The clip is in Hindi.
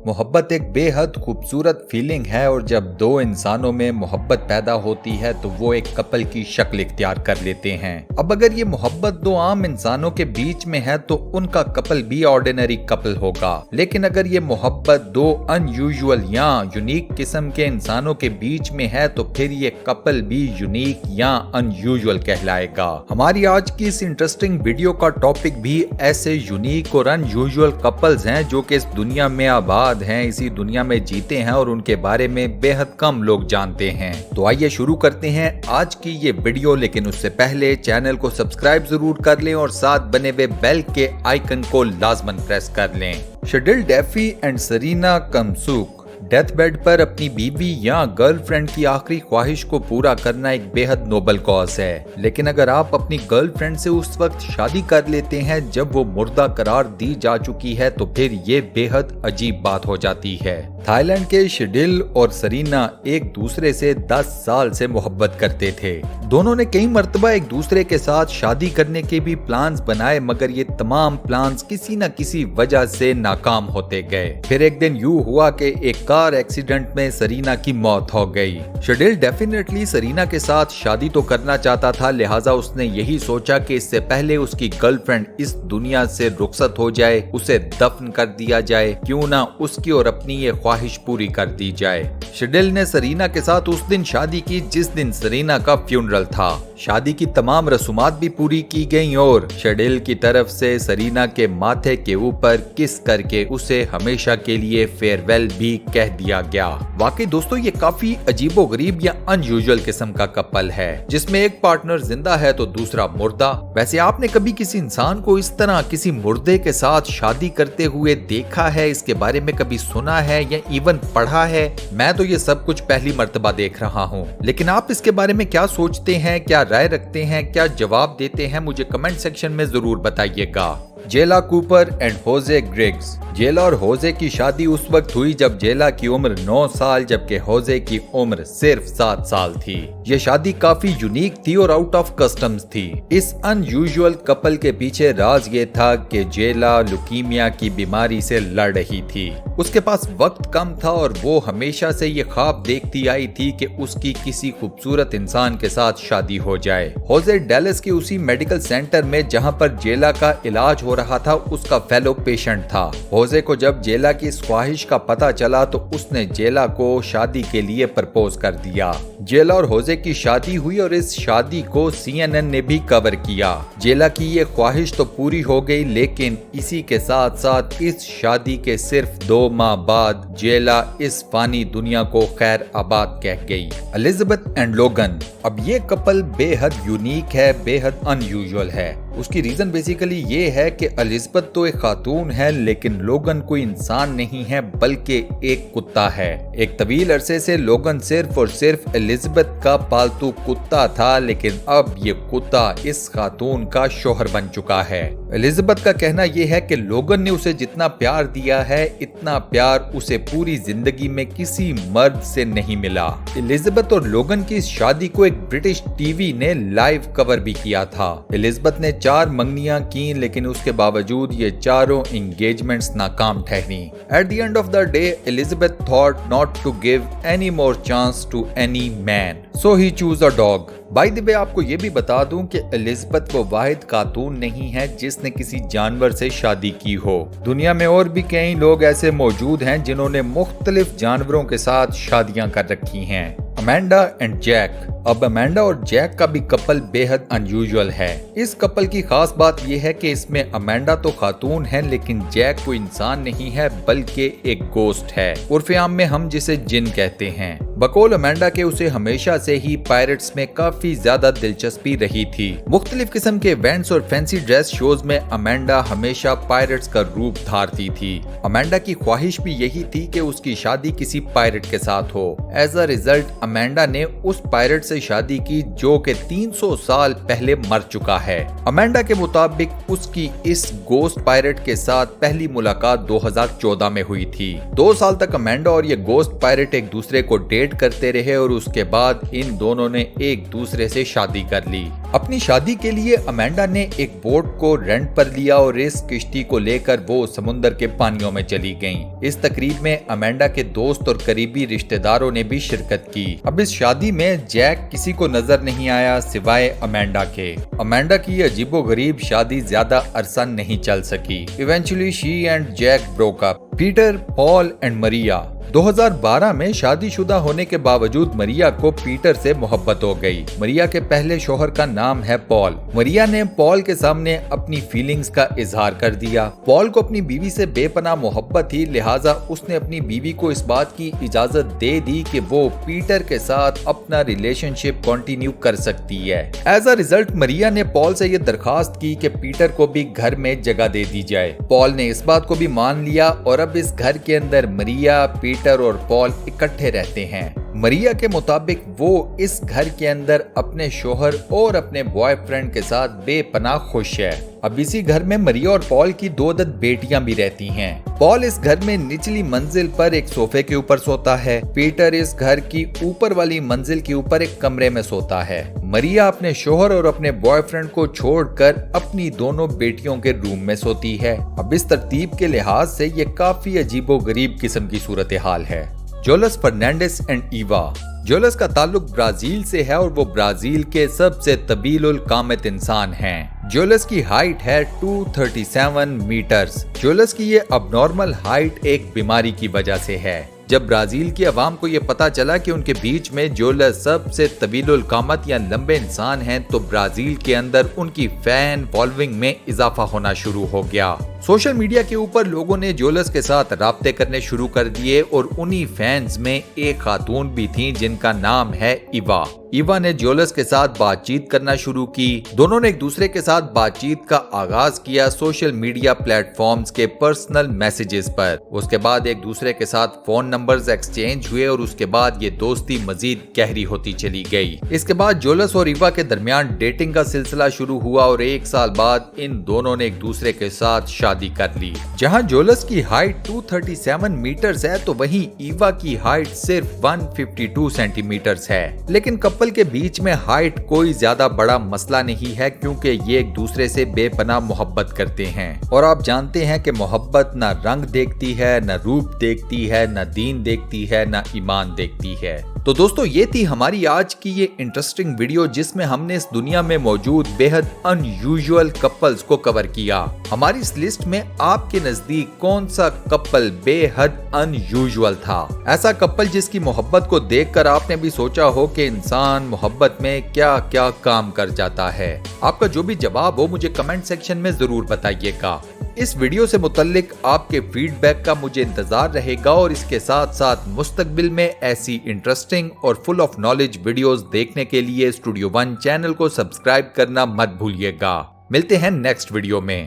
मोहब्बत एक बेहद खूबसूरत फीलिंग है और जब दो इंसानों में मोहब्बत पैदा होती है तो वो एक कपल की शक्ल इख्तियार कर लेते हैं। अब अगर ये मोहब्बत दो आम इंसानों के बीच में है तो उनका कपल भी ऑर्डिनरी कपल होगा, लेकिन अगर ये मोहब्बत दो अनयूजुअल या यूनिक किस्म के इंसानों के बीच में है तो फिर ये कपल भी यूनिक या अनयूजुअल कहलाएगा। हमारी आज की इस इंटरेस्टिंग वीडियो का टॉपिक भी ऐसे यूनिक और अनयूजुअल कपल्स हैं जो कि इस दुनिया में आबाद हैं, इसी दुनिया में जीते हैं और उनके बारे में बेहद कम लोग जानते हैं। तो आइए शुरू करते हैं आज की ये वीडियो, लेकिन उससे पहले चैनल को सब्सक्राइब जरूर कर लें और साथ बने हुए बेल के आइकन को लाजमन प्रेस कर लें। शडिल डैफी एंड सरीना कमसूक डेथ बेड पर अपनी बीवी या गर्लफ्रेंड की आखिरी ख्वाहिश को पूरा करना एक बेहद नोबल कॉज है, लेकिन अगर आप अपनी गर्लफ्रेंड से उस वक्त शादी कर लेते हैं जब वो मुर्दा करार दी जा चुकी है तो फिर ये बेहद अजीब बात हो जाती है। थाईलैंड के शडिल और सरीना एक दूसरे से 10 साल से मोहब्बत करते थे। दोनों ने कई मर्तबा एक दूसरे के साथ शादी करने के भी प्लान्स बनाए, मगर ये तमाम प्लान्स किसी न किसी वजह से नाकाम होते गए। फिर एक दिन यूं हुआ कि एक कार एक्सीडेंट में सरीना की मौत हो गई। शडिल डेफिनेटली सरीना के साथ शादी तो करना चाहता था, लिहाजा उसने यही सोचा कि इससे पहले उसकी गर्लफ्रेंड इस दुनिया से रुखसत हो जाए, उसे दफन कर दिया जाए, क्यों ना उसकी और अपनी ये ख्वाहिश पूरी कर दी जाए। शडिल ने सरीना के साथ उस दिन शादी की जिस दिन सरीना का फ्यूनरल था। शादी की तमाम रसूमात भी पूरी की गयी और शडिल की तरफ से सरीना के माथे के ऊपर किस करके उसे हमेशा के लिए फेयरवेल भी कह दिया गया। वाकई दोस्तों ये काफी अजीबोगरीब या अनयूजुअल किस्म का कपल है जिसमें एक पार्टनर जिंदा है तो दूसरा मुर्दा। वैसे आपने कभी किसी इंसान को इस तरह किसी मुर्दे के साथ शादी करते हुए देखा है, इसके बारे में कभी सुना है या इवन पढ़ा है? मैं तो ये सब कुछ पहली मर्तबा देख रहा हूँ, लेकिन आप इसके बारे में क्या सोचते हैं, क्या राय रखते हैं, क्या जवाब देते हैं, मुझे कमेंट सेक्शन में जरूर बताइएगा। जेला कूपर एंड होजे ग्रिग्स। जेला और होजे की शादी उस वक्त हुई जब जेला की उम्र 9 साल जबकि होजे की उम्र सिर्फ 7 साल थी। ये शादी काफी यूनिक थी और आउट ऑफ कस्टम्स थी। इस अनयूजुअल कपल के पीछे राज ये था कि जेला लुकीमिया की बीमारी से लड़ रही थी। उसके पास वक्त कम था और वो हमेशा से ये ख्वाब देखती आई थी कि उसकी किसी खूबसूरत इंसान के साथ शादी हो जाए। होजे डैलस के उसी मेडिकल सेंटर में जहाँ पर जेला का इलाज हो रहा था उसका फेलो पेशेंट था। होजे को जब जेला की इस ख्वाहिश का पता चला तो उसने जेला को शादी के लिए प्रपोज कर दिया। जेला और होजे की शादी हुई और इस शादी को CNN ने भी कवर किया। जेला की ये ख्वाहिश तो पूरी हो गई, लेकिन इसी के साथ साथ इस शादी के सिर्फ 2 माह बाद जेला इस फानी दुनिया को खैर आबाद कह गई। एलिजाबेथ एंड लोगन। अब ये कपल बेहद यूनिक है, बेहद अनयूजुअल है। उसकी रीजन बेसिकली ये है कि एलिजाबेथ तो एक खातून है लेकिन लोगन कोई इंसान नहीं है बल्कि एक कुत्ता है। एक तवील अरसे से लोगन सिर्फ और सिर्फ एलिजाबेथ का पालतू कुत्ता था, लेकिन अब ये कुत्ता इस खातून का शोहर बन चुका है। एलिजाबेथ का कहना यह है कि लोगन ने उसे जितना प्यार दिया है इतना प्यार उसे पूरी जिंदगी में किसी मर्द से नहीं मिला। एलिजाबेथ और लोगन की इस शादी को एक ब्रिटिश टीवी ने लाइव कवर भी किया था। एलिजाबेथ ने 4 मंगनियां की, लेकिन उसके बावजूद ये चारों एंगेजमेंट्स नाकाम ठहरी। At the end of the day Elizabeth thought not to give any more chance to any man, so he choose a dog. By the way आपको ये भी बता दूं कि एलिजाबेथ वो वाहिद खातून नहीं है जिसने किसी जानवर से शादी की हो। दुनिया में और भी कई लोग ऐसे मौजूद हैं जिन्होंने मुख्तलिफ जानवरों के साथ शादियां कर रखी हैं। Amanda and Jack. अब अमेंडा और जैक का भी कपल बेहद अनयूजुअल है। इस कपल की खास बात यह है कि इसमें अमेंडा तो खातून है लेकिन जैक कोई इंसान नहीं है बल्कि एक गोस्ट है। उर्फ आम में हम जिसे जिन कहते हैं। बकौल अमेंडा के उसे हमेशा से ही पायरेट्स में काफी ज्यादा दिलचस्पी रही थी। मुख्तलिफ किस्म के इवेंट्स और फैंसी ड्रेस शोज में अमेंडा हमेशा पायरेट्स का रूप धारती थी। अमेंडा की ख्वाहिश भी यही थी कि उसकी शादी किसी पायरेट के साथ हो। एज अ रिजल्ट अमेंडा ने उस पायरेट से शादी की जो कि 300 साल पहले मर चुका है। अमेंडा के मुताबिक उसकी इस गोस्ट पायरेट के साथ पहली मुलाकात 2014 में हुई थी। 2 साल तक अमेंडा और ये गोस्ट पायरेट एक दूसरे को डेट करते रहे और उसके बाद इन दोनों ने एक दूसरे से शादी कर ली। अपनी शादी के लिए अमेंडा ने एक बोट को रेंट पर लिया और इस किश्ती को लेकर वो समुद्र के पानियों में चली गईं। इस तकरीब में अमेंडा के दोस्त और करीबी रिश्तेदारों ने भी शिरकत की। अब इस शादी में जैक किसी को नजर नहीं आया सिवाय अमेंडा के। अमेंडा की अजीबोगरीब शादी ज्यादा अरसा नहीं चल सकी। Eventually she and Jack broke up. Peter, Paul and Maria. 2012 में शादीशुदा होने के बावजूद मरिया को पीटर से मोहब्बत हो गई। मरिया के पहले शौहर का नाम है पॉल। मरिया ने पॉल के सामने अपनी फीलिंग्स का इजहार कर दिया। पॉल को अपनी बीवी से बेपनाह मोहब्बत थी, लिहाजा उसने अपनी बीवी को इस बात की इजाजत दे दी कि वो पीटर के साथ अपना रिलेशनशिप कंटिन्यू कर सकती है। एज अ रिजल्ट मरिया ने पॉल से ये दरखास्त की कि पीटर को भी घर में जगह दे दी जाए। पॉल ने इस बात को भी मान लिया और अब इस घर के अंदर मरिया, पीटर और पॉल इकट्ठे रहते हैं। मरिया के मुताबिक वो इस घर के अंदर अपने शोहर और अपने बॉयफ्रेंड के साथ बेपनाह खुश है। अब इसी घर में मरिया और पॉल की 2 अदद बेटियां भी रहती हैं। पॉल इस घर में निचली मंजिल पर एक सोफे के ऊपर सोता है। पीटर इस घर की ऊपर वाली मंजिल के ऊपर एक कमरे में सोता है। मरिया अपने शोहर और अपने बॉयफ्रेंड को छोड़कर अपनी दोनों बेटियों के रूम में सोती है। अब इस तरतीब के लिहाज से ये काफी अजीबोगरीब किस्म की सूरत हाल है। जोलस फर्नांडिस एंड ईवा। जोलस का ताल्लुक ब्राजील से है और वो ब्राजील के सबसे तवील कामत इंसान हैं। जोलस की हाइट है 237 मीटर्स। जोलस की ये अबनॉर्मल हाइट एक बीमारी की वजह से है। जब ब्राजील की आवाम को ये पता चला कि उनके बीच में जोलस सबसे तवील कामत या लंबे इंसान हैं, तो ब्राजील के अंदर उनकी फैन फॉलोइंग में इजाफा होना शुरू हो गया। सोशल मीडिया के ऊपर लोगों ने जोलस के साथ राब्ते करने शुरू कर दिए और उन्हीं फैंस में एक खातून भी थी जिनका नाम है ईवा। ईवा ने जोलस के साथ बातचीत करना शुरू की। दोनों ने एक दूसरे के साथ बातचीत का आगाज किया सोशल मीडिया प्लेटफॉर्म्स के पर्सनल मैसेजेस पर। उसके बाद एक दूसरे के साथ फोन नंबर्स एक्सचेंज हुए और उसके बाद ये दोस्ती मजीद गहरी होती चली गई। इसके बाद जोलस और ईवा के दरमियान डेटिंग का सिलसिला शुरू हुआ और 1 साल बाद इन दोनों ने एक दूसरे के साथ शादी कर ली। जहां जोलस की हाइट 237 मीटर्स है तो वहीं ईवा की हाइट सिर्फ 152 सेंटीमीटर्स है। लेकिन कपल के बीच में हाइट कोई ज्यादा बड़ा मसला नहीं है, क्योंकि ये एक दूसरे से बेपनाह मोहब्बत करते हैं। और आप जानते हैं कि मोहब्बत ना रंग देखती है, ना रूप देखती है, ना दीन देखती है, ना ईमान देखती है। तो दोस्तों, ये थी हमारी आज की ये इंटरेस्टिंग वीडियो जिसमें हमने इस दुनिया में मौजूद बेहद अनयूजुअल कपल्स को कवर किया। हमारी इस लिस्ट में आपके नजदीक कौन सा कपल बेहद अनयूजुअल था? ऐसा कपल जिसकी मोहब्बत को देखकर आपने भी सोचा हो कि इंसान मोहब्बत में क्या क्या काम कर जाता है। आपका जो भी जवाब हो मुझे कमेंट सेक्शन में जरूर बताइएगा। इस वीडियो से मुतल्लिक आपके फीडबैक का मुझे इंतजार रहेगा और इसके साथ साथ मुस्तकबिल में ऐसी इंटरेस्टिंग और फुल ऑफ नॉलेज वीडियोस देखने के लिए स्टूडियो 1 चैनल को सब्सक्राइब करना मत भूलिएगा। मिलते हैं नेक्स्ट वीडियो में।